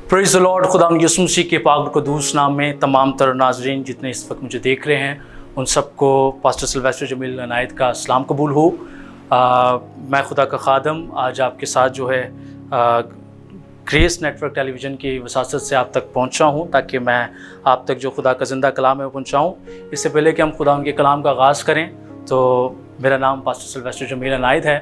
Praise the Lord. खुदा यीशु मसीह के पाक क़ुद्दूस नाम में तमाम तर नाज़रीन जितने इस वक्त मुझे देख रहे हैं उन सबको पास्टर सिल्वेस्टर जमील अनायत का सलाम कबूल हो। मैं खुदा का खादम आज आपके साथ जो है ग्रेस नेटवर्क टेलीविज़न की वसासत से आप तक पहुंचा हूं ताकि मैं आप तक जो खुदा का ज़िंदा कलाम है वो पहुँचाऊँ। इससे पहले कि हम खुदा उनके कलाम का आगाज़ करें तो मेरा नाम पास्टर सिल्वेस्टर जमील अनायत है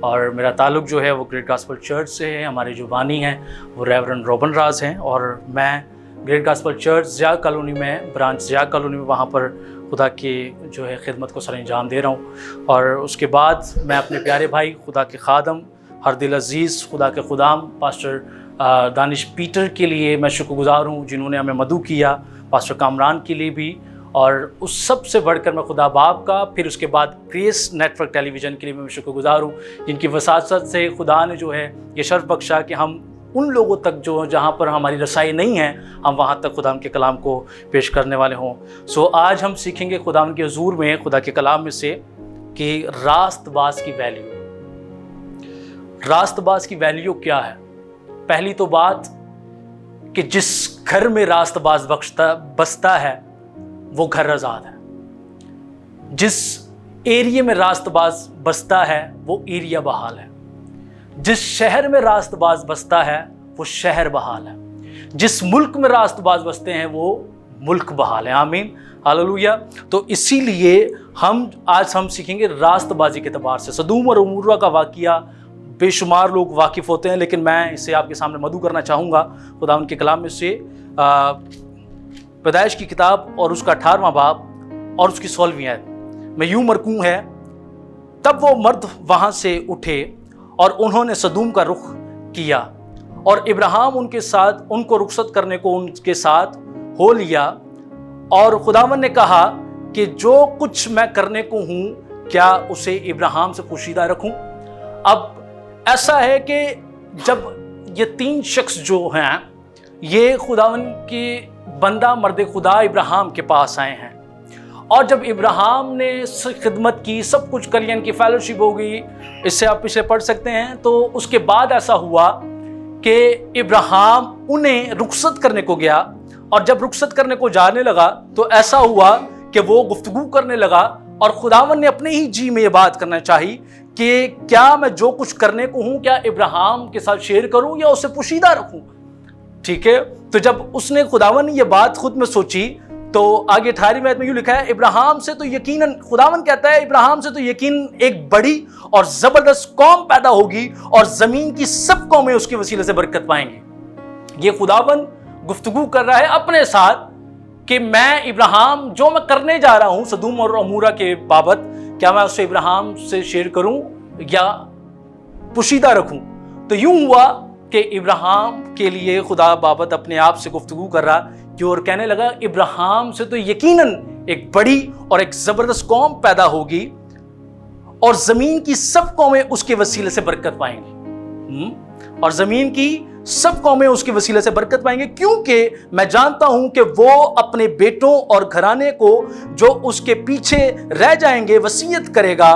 और मेरा ताल्लुक़ जो है वो ग्रेट गॉस्पेल चर्च से है। हमारे जो बानी हैं वो रेवरेंड रोबन राज हैं और मैं great gospel church Zia colony में ब्रांच ज़िया कॉलोनी में वहाँ पर खुदा की जो है खिदमत को सरअंजाम दे रहा हूँ। और उसके बाद मैं अपने प्यारे भाई खुदा के खादम हर दिल अज़ीज़ खुदा के खुदाम पास्टर दानिश पीटर के लिए मैं शुक्रगुज़ार हूँ जिन्होंने हमें मदू किया, पास्टर कामरान के लिए भी, और उस सब से बढ़कर मैं खुदा बाप का, फिर उसके बाद ग्रेस नेटवर्क टेलीविज़न के लिए मैं शुक्रगुज़ार हूँ जिनकी वसासत से खुदा ने जो है ये शर्फ बख्शा कि हम उन लोगों तक जो जहाँ पर हमारी रसाई नहीं है हम वहाँ तक खुदा के कलाम को पेश करने वाले हों। सो आज हम सीखेंगे खुदा के हुजूर में खुदा के कलाम में से कि रास्तबाज की वैल्यू। रास्तबाज की वैल्यू क्या है? पहली तो बात कि जिस घर में रास्तबाज बसता है वो घर आज़ाद है। जिस एरिया में रास्तबाज बसता है वो एरिया बहाल है। जिस शहर में रास्तबाज बसता है वो शहर बहाल है। जिस मुल्क में रास्तबाज बसते हैं वो मुल्क बहाल है। आमीन, हालेलुया। तो इसीलिए आज हम सीखेंगे रास्तबाजी के एतबार से। सदूम और अमूरा का वाक़या बेशुमार लोग वाकिफ़ होते हैं, लेकिन मैं इसे आपके सामने मदू करना चाहूँगा खुदा उनके कलाम में से। पैदाइश की किताब और उसका 18वां बाब और उसकी 16वीं आयत में यूं मरकूं है, तब वो मर्द वहां से उठे और उन्होंने सदूम का रुख किया और इब्राहिम उनके साथ उनको रुखसत करने को उनके साथ हो लिया। और खुदावन ने कहा कि जो कुछ मैं करने को हूं क्या उसे इब्राहिम से पोशीदा रखूं। अब ऐसा है कि जब ये तीन शख्स जो हैं ये खुदावन के बंदा मर्द खुदा इब्राहिम के पास आए हैं और जब इब्राहिम ने खिदमत की, सब कुछ कलियन की फेलोशिप हो गई, इससे आप पिछले पढ़ सकते हैं। तो उसके बाद ऐसा हुआ कि इब्राहिम उन्हें रुखसत करने को गया और जब रुखसत करने को जाने लगा तो ऐसा हुआ कि वो गुफ्तगू करने लगा और खुदावन ने अपने ही जी में ये बात करना चाहिए कि क्या मैं जो कुछ करने को हूं क्या इब्राहिम के साथ शेयर करूं या उसे पोशीदा रखूं। ठीक है, तो जब उसने खुदावन ने ये बात खुद में सोची तो आगे 18वीं आयत में यूं लिखा है, इब्राहिम से तो यकीनन, खुदावन कहता है इब्राहिम से तो यकीन एक बड़ी और जबरदस्त कौम पैदा होगी और जमीन की सब कौमें उसके वसीले से बरकत पाएंगी। ये खुदावन गुफ्तगू कर रहा है अपने साथ कि मैं इब्राहिम जो मैं करने जा रहा हूं सदूम और अमूरा के बाबत, क्या मैं उसे इब्राहिम से शेयर करूं या पोशीदा रखूं। तो यूं हुआ कि इब्राहिम के लिए खुदा बाबत अपने आप से गुफ्तगू कर रहा कि और कहने लगा इब्राहिम से तो यकीनन एक बड़ी और एक ज़बरदस्त कौम पैदा होगी और ज़मीन की सब कौमें उसके वसीले से बरकत पाएंगी। और ज़मीन की सब कौमें उसके वसीले से बरकत पाएंगे क्योंकि मैं जानता हूं कि वो अपने बेटों और घराने को जो उसके पीछे रह जाएंगे वसीयत करेगा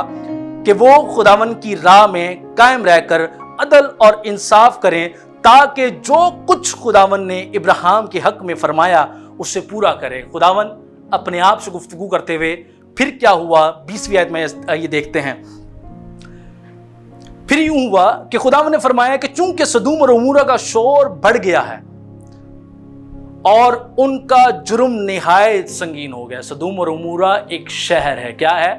कि वो खुदावन की राह में कायम रहकर अदल और इंसाफ करें ताकि जो कुछ खुदावन ने इब्राहिम के हक में फरमाया उसे पूरा करे। खुदावन अपने आप से गुफ्तगू करते हुए फिर क्या हुआ 20वीं आयत में ये देखते हैं। फिर यूं हुआ कि खुदावन ने फरमाया कि चूंकि सदूम और अमूरा का शोर बढ़ गया है और उनका जुर्म निहायत संगीन हो गया। सदूम और अमूरा एक शहर है। क्या है?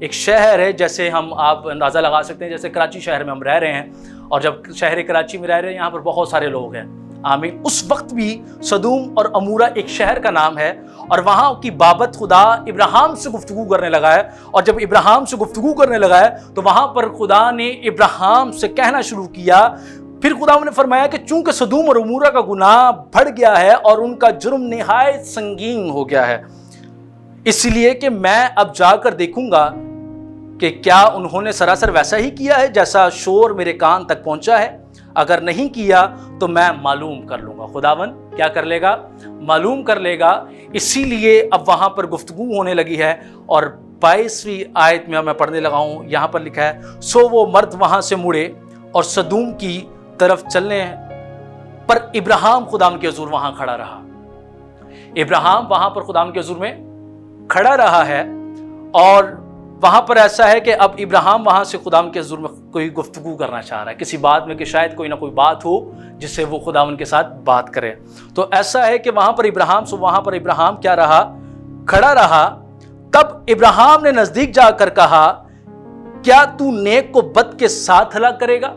एक शहर है। जैसे आप अंदाज़ा लगा सकते हैं, जैसे कराची शहर में हम रह रहे हैं और जब शहर कराची में रह रहे हैं यहाँ पर बहुत सारे लोग हैं। आमीन। उस वक्त भी सदूम और अमूरा एक शहर का नाम है और वहाँ की बाबत खुदा इब्राहिम से गुफ्तगू करने लगा है। और जब इब्राहिम से गुफ्तगू करने लगा है तो वहाँ पर खुदा ने इब्राहिम से कहना शुरू किया। फिर खुदा ने फरमाया कि चूंकि सदूम और अमूरा का गुनाह बढ़ गया है और उनका जुर्म निहायत संगीन हो गया है, इसलिए कि मैं अब जाकर देखूंगा कि क्या उन्होंने सरासर वैसा ही किया है जैसा शोर मेरे कान तक पहुंचा है। अगर नहीं किया तो मैं मालूम कर लूंगा। खुदावन क्या कर लेगा? मालूम कर लेगा। इसीलिए अब वहां पर गुफ्तगू होने लगी है और 22वीं आयत में मैं पढ़ने लगा हूं। यहां पर लिखा है, सो वो मर्द वहां से मुड़े और सदूम की तरफ चलने پر ابراہیم خداوند کے حضور وہاں کھڑا رہا. ابراہیم وہاں پر خداوند کے حضور میں کھڑا رہا ہے, اور وہاں پر ایسا ہے کہ اب ابراہیم وہاں سے خداوند کے حضور میں کوئی گفتگو کرنا چاہ رہا ہے کسی بات میں, کہ شاید کوئی نہ کوئی بات ہو جس سے وہ خداوند کے ساتھ بات کرے. تو ایسا ہے کہ وہاں پر ابراہیم کیا رہا, کھڑا رہا. تب ابراہیم نے نزدیک جا کر کہا, کیا تو نیک کو بد کے ساتھ ہلاک کرے گا؟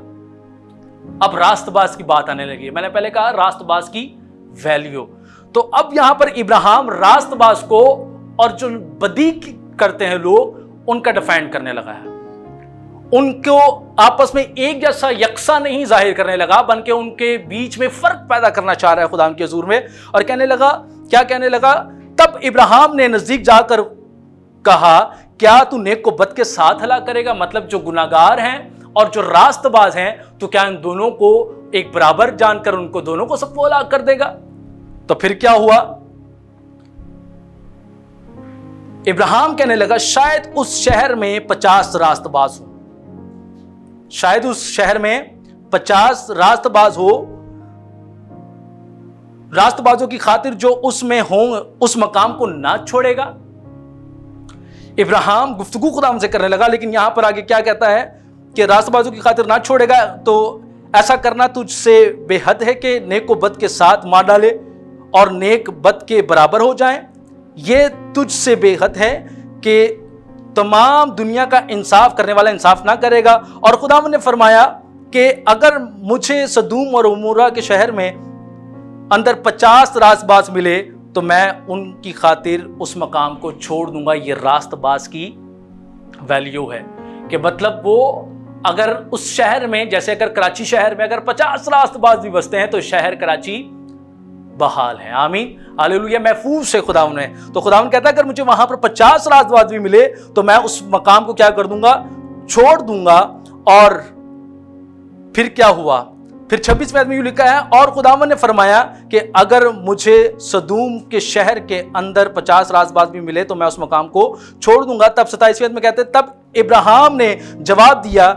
اب راست باز کی بات آنے لگی. میں نے پہلے کہا راست باز کی ویلیو, تو اب یہاں پر ابراہیم راست باز کو اور جو بدی کرتے ہیں لوگ ان کا ڈیفینڈ کرنے لگا ہے. ان کو آپس میں ایک جیسا یکساں نہیں ظاہر کرنے لگا, بلکہ ان کے بیچ میں فرق پیدا کرنا چاہ رہا ہے خدا کے حضور میں. اور کہنے لگا تب ابراہیم نے نزدیک جا کر کہا, کیا تو نیک کو بد کے ساتھ ہلاک کرے گا؟ مطلب جو گناہگار ہیں اور جو راست باز ہیں, تو کیا ان دونوں کو ایک برابر جان کر ان کو دونوں کو سب کو ہلاک کر دے گا؟ تو پھر کیا ہوا؟ ابراہیم کہنے لگا, شاید اس شہر میں 50 راست باز ہو, شاید اس شہر میں 50 راست باز ہو, راست بازوں کی خاطر جو اس میں ہوں اس مقام کو نہ چھوڑے گا. ابراہیم گفتگو خدا سے کرنے لگا, لیکن یہاں پر آگے کیا کہتا ہے کہ راست بازوں کی خاطر نہ چھوڑے گا, تو ایسا کرنا تجھ سے بے حد ہے کہ نیک کو بد کے ساتھ مار ڈالے اور نیک بد کے برابر ہو جائیں. یہ تجھ سے بے حد ہے کہ تمام دنیا کا انصاف کرنے والا انصاف نہ کرے گا. اور خداوند نے فرمایا کہ اگر مجھے سدوم اور عمورہ کے شہر میں اندر 50 راست باز ملے تو میں ان کی خاطر اس مقام کو چھوڑ دوں گا. یہ راست باز کی ویلیو ہے کہ مطلب وہ اگر اس شہر میں, جیسے اگر کراچی شہر میں اگر 50 راست باز بھی بستے ہیں تو شہر کراچی بحال ہے. آمین ہاللیلویا, محفوظ ہے خداوند نے. تو خداوند کہتا ہے اگر مجھے وہاں پر 50 راست باز بھی ملے تو میں اس مقام کو کیا کر دوں گا, چھوڑ دوں گا. اور پھر کیا ہوا؟ پھر 26 میں یوں لکھا ہے, اور خداوند نے فرمایا کہ اگر مجھے سدوم کے شہر کے اندر 50 راست باز بھی ملے تو میں اس مقام کو چھوڑ دوں گا. تب 27 میں کہتے ہیں, تب ابراہیم نے جواب دیا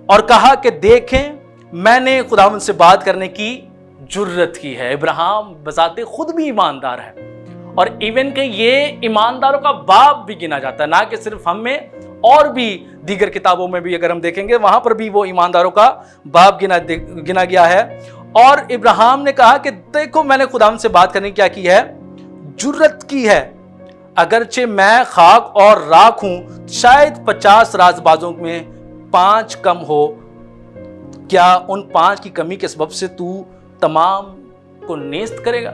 اور کہا کہ دیکھیں میں نے خداوند سے بات کرنے کی جرت کی ہے. ابراہیم بذات خود بھی ایماندار ہے, اور ایون کہ یہ ایمانداروں کا باپ بھی گنا جاتا ہے, نہ کہ صرف ہم میں, اور بھی دیگر کتابوں میں بھی اگر ہم دیکھیں گے وہاں پر بھی وہ ایمانداروں کا باپ گنا گیا ہے. اور ابراہیم نے کہا کہ دیکھو میں نے خداوند سے بات کرنے کیا کی ہے, جرت کی ہے. اگرچہ میں خاک اور راکھ ہوں, شاید 50 راست بازوں میں 5 کم ہو, کیا ان 5 کی کمی کے سبب سے تو تمام کو نیست کرے گا؟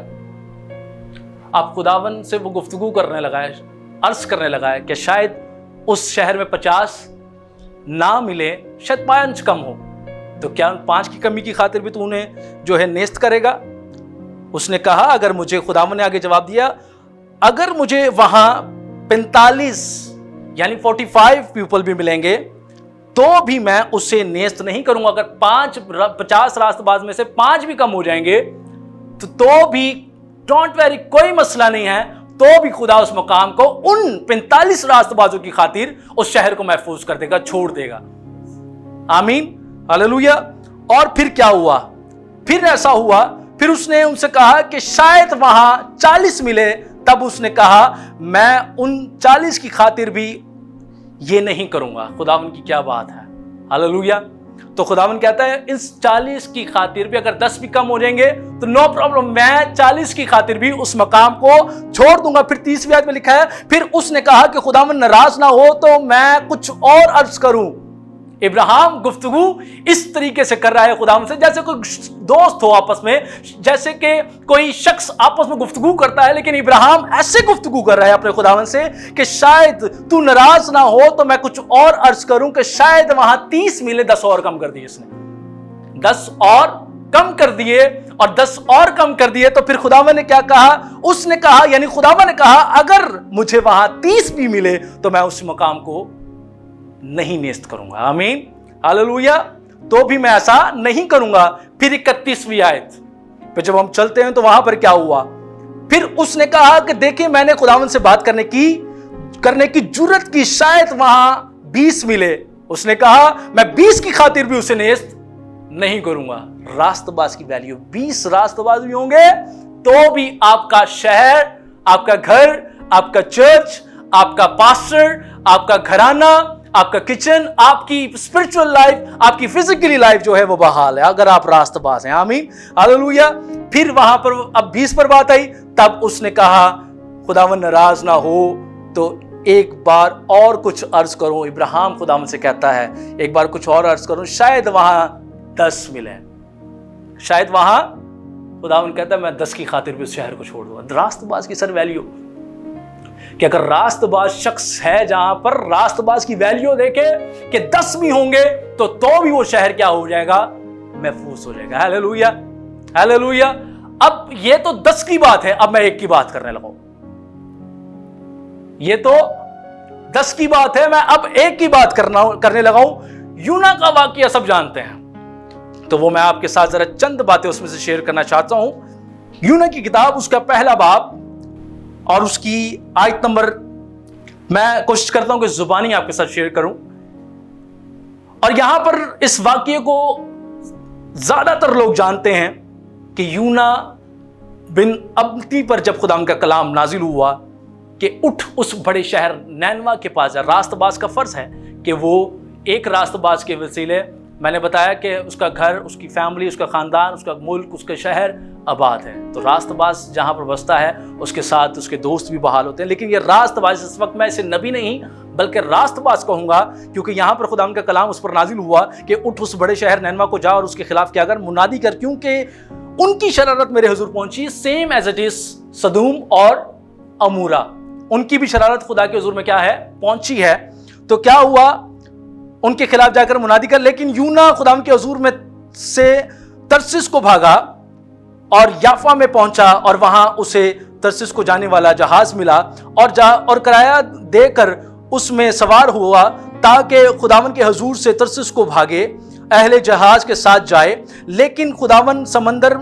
اب خداوند سے وہ گفتگو کرنے لگا ہے, عرض کرنے لگا ہے کہ شاید اس شہر میں 50 نہ ملے, شاید 5 کم ہو, تو کیا ان 5 کی کمی کی خاطر بھی تو انہیں جو ہے نیست کرے گا؟ اس نے کہا اگر مجھے, خداوند نے آگے جواب دیا, اگر مجھے وہاں 45 یعنی 45 پیپل بھی ملیں گے تو بھی میں اسے نیست نہیں کروں گا. اگر 50 راست باز میں سے 5 بھی کم ہو جائیں گے تو بھی ڈونٹ ویری, کوئی مسئلہ نہیں ہے, تو بھی خدا اس مقام کو ان 45 راست بازوں کی خاطر اس شہر کو محفوظ کر دے گا, چھوڑ دے گا. آمین ہاللیلویا. اور پھر کیا ہوا؟ پھر ایسا ہوا, پھر اس نے ان سے کہا کہ شاید وہاں 40 ملے. تب اس نے کہا میں ان 40 کی خاطر بھی یہ نہیں کروں گا. خداوند کی کیا بات ہے, ہاللیلویا. تو خداوند کہتا ہے اس 40 کی خاطر بھی اگر 10 بھی کم ہو جائیں گے تو نو پرابلم, میں 40 کی خاطر بھی اس مقام کو چھوڑ دوں گا. پھر 30ویں آیت میں لکھا ہے, پھر اس نے کہا کہ خداوند ناراض نہ ہو تو میں کچھ اور عرض کروں. ابراہیم گفتگو اس طریقے سے کر رہا ہے خداوند سے جیسے کوئی دوست ہو آپس میں, جیسے کہ کوئی شخص آپس میں گفتگو کرتا ہے, لیکن ابراہیم ایسے گفتگو کر رہا ہے اپنے خداوند سے کہ شاید تو ناراض نہ ہو تو میں کچھ اور عرض کروں کہ شاید وہاں 30 ملے. 10 اور کم کر دیے اس نے, 10 اور کم کر دیے, اور 10 اور کم کر دیے. تو پھر خداوند نے کیا کہا؟ اس نے کہا, یعنی خداوند نے کہا اگر مجھے وہاں 30 بھی ملے تو میں اس مقام کو نہیں نیست کروں گا. آمین ہاللیلویا. تو بھی میں ایسا نہیں کروں گا. پھر 31ویں آیت پہ جب ہم چلتے ہیں تو وہاں پر کیا ہوا؟ پھر اس نے کہا کہ دیکھیں میں نے خداوند سے بات کرنے کی جرت کی, شاید وہاں 20 ملے. اس نے کہا میں 20 کی خاطر بھی اسے نیست नहीं करूंगा। रास्तबाज की वैल्यू, 20 रास्तबाज भी होंगे तो भी आपका शहर, आपका घर, आपका चर्च, आपका पास्टर, आपका घराना, आपका किचन, आपकी स्पिरिचुअल लाइफ, आपकी फिजिकली लाइफ जो है वो बहाल है अगर आप रास्तबाज हैं। आमीन, हालेलुया। फिर वहां पर अब 20 पर बात आई, तब उसने कहा खुदावन नाराज ना हो तो एक बार और कुछ अर्ज करो। इब्राहिम खुदावन से कहता है एक बार कुछ और अर्ज करो, शायद वहां 10 मिले, शायद वहां खुदावन कहता है मैं 10 की खातिर भी उस शहर को छोड़ दूंगा। रास्तबाज की सर वैल्यू कि अगर रास्तबाज शख्स है जहां पर रास्तबाज की वैल्यू देखे कि 10 भी होंगे तो भी वो शहर क्या हो जाएगा, महफूज हो जाएगा। Hallelujah, hallelujah. अब ये तो 10 की बात है, अब मैं 1 की बात करने लगा। ये तो 10 की बात है, मैं अब 1 की बात करने लगा हूं। यूना का वाकया सब जानते हैं, तो वो मैं आपके साथ जरा चंद बातें उसमें से शेयर करना चाहता हूं। यूना की किताब, उसका पहला बाब और उसकी आयत नंबर, मैं कोशिश करता हूं कि जुबानी आपके साथ शेयर करूं। और यहां पर इस वाकये को ज्यादातर लोग जानते हैं कि यूना बिन अब्ती पर जब खुदा का कलाम नाजिल हुआ कि उठ उस बड़े शहर नैनवा के पास जा। रास्तबाज का फर्ज है कि वो एक रास्तबाज के वसीले, मैंने बताया कि उसका घर, उसकी फैमिली, उसका खानदान, उसका मुल्क, उसका शहर आबाद है। तो रास्तबाज जहाँ पर बसता है उसके साथ उसके दोस्त भी बहाल होते हैं। लेकिन ये रास्तबाज, इस वक्त मैं इसे नबी नहीं बल्कि रास्तबाज कहूँगा, क्योंकि यहाँ पर खुदा का कलाम उस पर नाजिल हुआ कि उठ उस बड़े शहर नैनवा को जा और उसके खिलाफ क्या कर, मुनादी कर, क्योंकि उनकी शरारत मेरे हुजूर पहुंची, सेम एज इट इज सदूम और अमूरा, उनकी भी शरारत खुदा के हुजूर में क्या है, पहुंची है। तो क्या हुआ, उनके खिलाफ जाकर मुनादी कर। लेकिन यूना खुदा के हुजूर में से तरसिस को भागा और याफा में पहुंचा और वहां उसे तरसिस को जाने वाला जहाज मिला और किराया देकर उसमें सवार हुआ ताकि खुदावन के हुजूर से तरसिस को भागे, अहले जहाज के साथ जाए। लेकिन खुदावन समंदर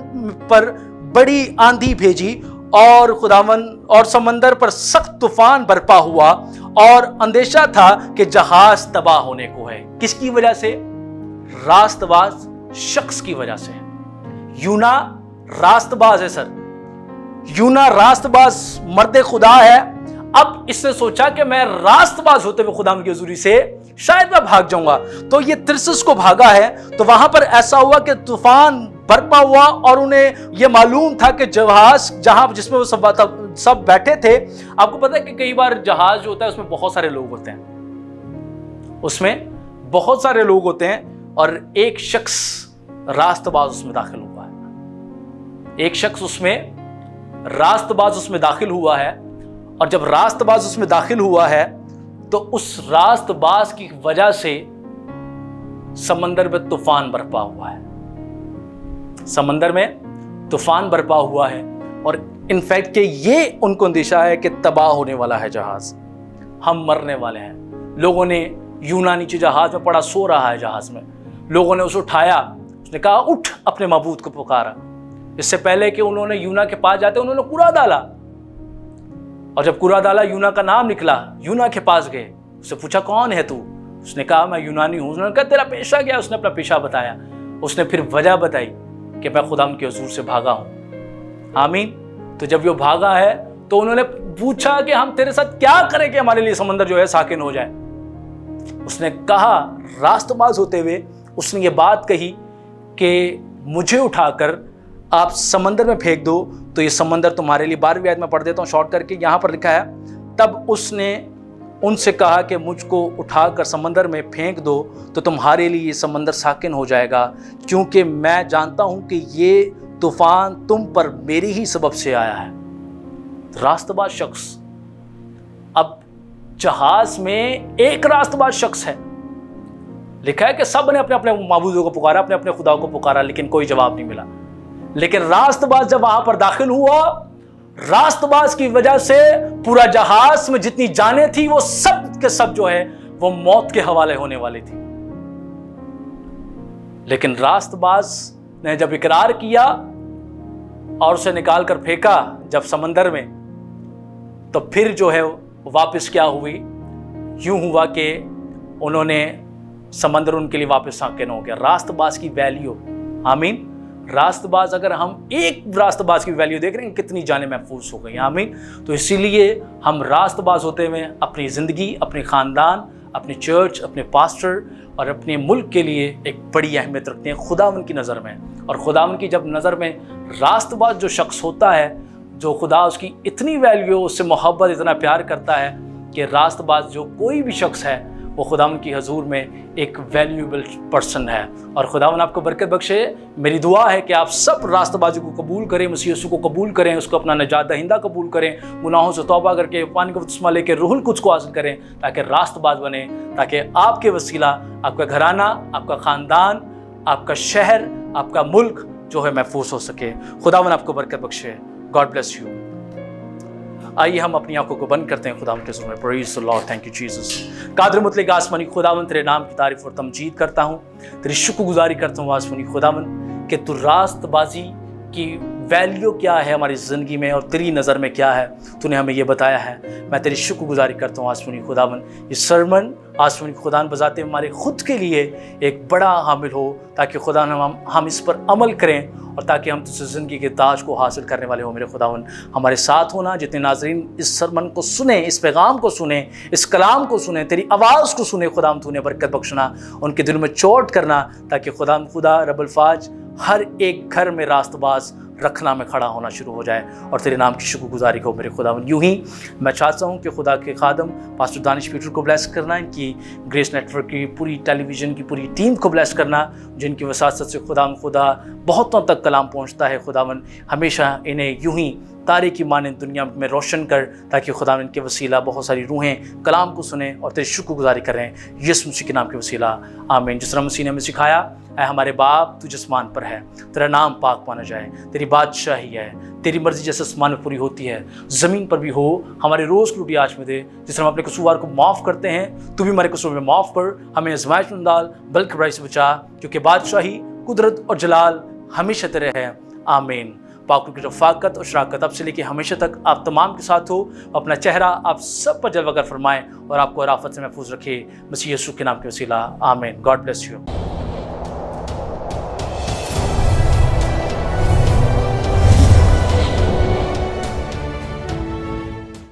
पर बड़ी आंधी भेजी और खुदावन और समंदर पर सख्त तूफान बरपा हुआ और अंदेशा था कि जहाज तबाह होने को है। किसकी वजह से? रास्तबाज शख्स की वजह से। यूना रास्तबाज है सर, यूना रास्तबाज मर्द खुदा है। अब इसने सोचा कि मैं रास्तबाज होते हुए खुदा की हुजूरी से शायद मैं भाग जाऊंगा, तो ये तिरसिस को भागा है। तो वहां पर ऐसा हुआ कि तूफान बरपा हुआ और उन्हें यह मालूम था कि जहाज जहां जिसमें वो सब बैठे थे। आपको पता है कि कई बार जहाज जो होता है उसमें बहुत सारे लोग होते हैं, उसमें बहुत सारे लोग होते हैं और एक शख्स रास्तबाज उसमें दाखिल हुआ है। एक शख्स उसमें रास्तबाज उसमें दाखिल हुआ है और जब रास्तबाज उसमें दाखिल हुआ है तो उस रास्तबाज की वजह से समंदर में तूफान बरपा हुआ है। समंदर में तूफान बरपा हुआ है और इनफैक्ट कि ये उनको अंदेशा है कि तबाह होने वाला है जहाज, हम मरने वाले हैं। लोगों ने, यूना नीचे जहाज में पड़ा सो रहा है जहाज में, लोगों ने उसे उठाया, उसने कहा उठ, अपने माबूद को पुकारा। इससे पहले कि उन्होंने यूना के पास जाते उन्होंने कूड़ा डाला और जब कूड़ा डाला यूना का नाम निकला, यूना के पास गए, उससे पूछा कौन है तू? उसने कहा मैं यूनानी हूं। उसने कहा तेरा पेशा क्या? उसने अपना पेशा बताया। उसने फिर वजह बताई कि मैं खुदा के हुजूर से भागा हूं। आमीन। तो जब वो भागा है तो उन्होंने पूछा कि हम तेरे साथ क्या करें कि हमारे लिए समंदर जो है साकिन हो जाए। उसने कहा, रास्तबाज होते हुए उसने ये बात कही कि मुझे उठाकर आप समंदर में फेंक दो तो ये समंदर तुम्हारे लिए, 12वीं आयत में पढ़ देता हूँ शॉर्ट करके, यहाँ पर लिखा है, तब उसने उनसे कहा कि मुझको उठाकर समंदर में फेंक दो तो तुम्हारे लिए ये समंदर साकिन हो जाएगा, क्योंकि मैं जानता हूं कि ये तूफान तुम पर मेरी ही सबब से आया है। रास्तबाज शख्स, अब जहाज में एक रास्तबाज शख्स है, लिखा है कि सब ने अपने अपने माबूदों को पुकारा, अपने अपने खुदा को पुकारा, लेकिन कोई जवाब नहीं मिला। लेकिन रास्तबाज जब वहां पर दाखिल हुआ, रास्तबाज की वजह से पूरा जहाज में जितनी जानें थी वो सब के सब जो है वो मौत के हवाले होने वाली थी। लेकिन रास्तबाज ने जब इकरार किया और उसे निकाल कर फेंका जब समंदर में, तो फिर जो है वापस क्या हुई, यूं हुआ कि उन्होंने समंदर उनके लिए वापस साकिन हो गया। रास्तबाज की वैल्यू, आमीन। रास्तबाज, अगर हम एक रास्तबाज की वैल्यू देख रहे हैं कितनी जाने महफूज हो गई, आमीन। तो इसीलिए हम रास्तबाज होते हुए अपनी ज़िंदगी, अपने ख़ानदान, अपने चर्च, अपने पास्टर और अपने मुल्क के लिए एक बड़ी अहमियत रखते हैं खुदावन की नज़र में। और खुदावन की जब नज़र में रास्तबाज जो शख्स होता है, जो खुदा उसकी इतनी वैल्यू, उससे मोहब्बत, इतना प्यार करता है कि रास्तबाज जो कोई भी शख्स है वो खुदावन की हजूर में एक वैल्यूएबल पर्सन है। और खुदावन आपको बरकत बख्शे। मेरी दुआ है कि आप सब रास्तबाजी को कबूल करें, मसीह यीशु को कबूल करें, उसको अपना नजात दहिंदा कबूल करें, गुनाहों से तौबा करके पानी का बपतिस्मा लेके रूहुल कुद्स को हासिल करें, ताकि रास्तबाज बने, ताकि आपके वसीला आपका घराना, आपका ख़ानदान, आपका शहर, आपका मुल्क जो है महफूज हो सके। खुदावन आपको बरकत बख्शे। God bless you. आइए हम अपनी आंखों को बंद करते हैं खुदावन के हुज़ूर में। Praise the lord, thank you Jesus. कादिर मुतलक आसमानी खुदावन, तेरे नाम की तारीफ़ और तमजीद करता हूँ, तेरी शुक्रगुजारी करता हूँ आसमानी खुदावन कि तू रास्तबाजी की वैल्यू क्या है हमारी ज़िंदगी में और तेरी नज़र में क्या है, तूने हमें ये बताया है। मैं तेरी शुक्रगुजारी करता हूँ आसमानी खुदावन। ये सरमन आसमानी खुदान बजाते हमारे ख़ुद के लिए एक बड़ा हामिल हो, ताकि खुदा हम इस पर अमल करें और ताकि हम तुझसे ज़िंदगी के ताज को हासिल करने वाले हो। मेरे खुदावन हमारे साथ होना, जितने नाज़रीन इस सरमन को सुने, इस पैगाम को सुने, इस कलाम को सुने, तेरी आवाज़ को सुने, खुदाम तूने बरकत बख्शना, उनके दिल में चोट करना, ताकि खुदा रब्बुल फाज हर एक घर में रास्तबाज रखना में खड़ा होना शुरू हो जाए और तेरे नाम की शुक्रगुजारी को मेरे खुदावन। यूं ही मैं चाहता हूं कि खुदा के खादम पास्टर दानिश पीटर को ब्लेस करना, इनकी ग्रेस नेटवर्क की पूरी टेलीविज़न की पूरी टीम को ब्लेस करना, जिनकी वसासत से खुदा बहुतों तक कलाम पहुंचता है। खुदावन हमेशा इन्हें यूं ही तारे की मानंद दुनिया में रोशन कर, ताकि खुदा इनके वसीला बहुत सारी रूहें कलाम को सुने और तेरी शुक्रगुजारी करें, यीशु मसीह के नाम के वसीला, आमीन। जिस तरह मसीह ने हमें सिखाया, ऐ हमारे बाप तू जिस्मान पर है, तेरा नाम पाक माना जाए, तेरी बादशाही है, तेरी मर्जी जैसे आसमान में पूरी होती है ज़मीन पर भी हो। हमारे रोज़ की रोटी आज में दे, जिस तरह हम अपने कसूरवार को माफ़ करते हैं, तू भी हमारे कसूर में माफ़ कर, हमें आज़माइश में डाल बल्कि बुराई से बचा, क्योंकि बादशाही, कुदरत और जलाल हमेशा तेरे हैं, आमीन। पाक की रफ़ाकत और शराकत अब से लेकर हमेशा तक आप तमाम के साथ हो। अपना चेहरा आप सब पर जलवागर फरमाएं और आपको राफत से महफूज रखे, मसीह यीशु के नाम के वसीला, आमीन। God bless you.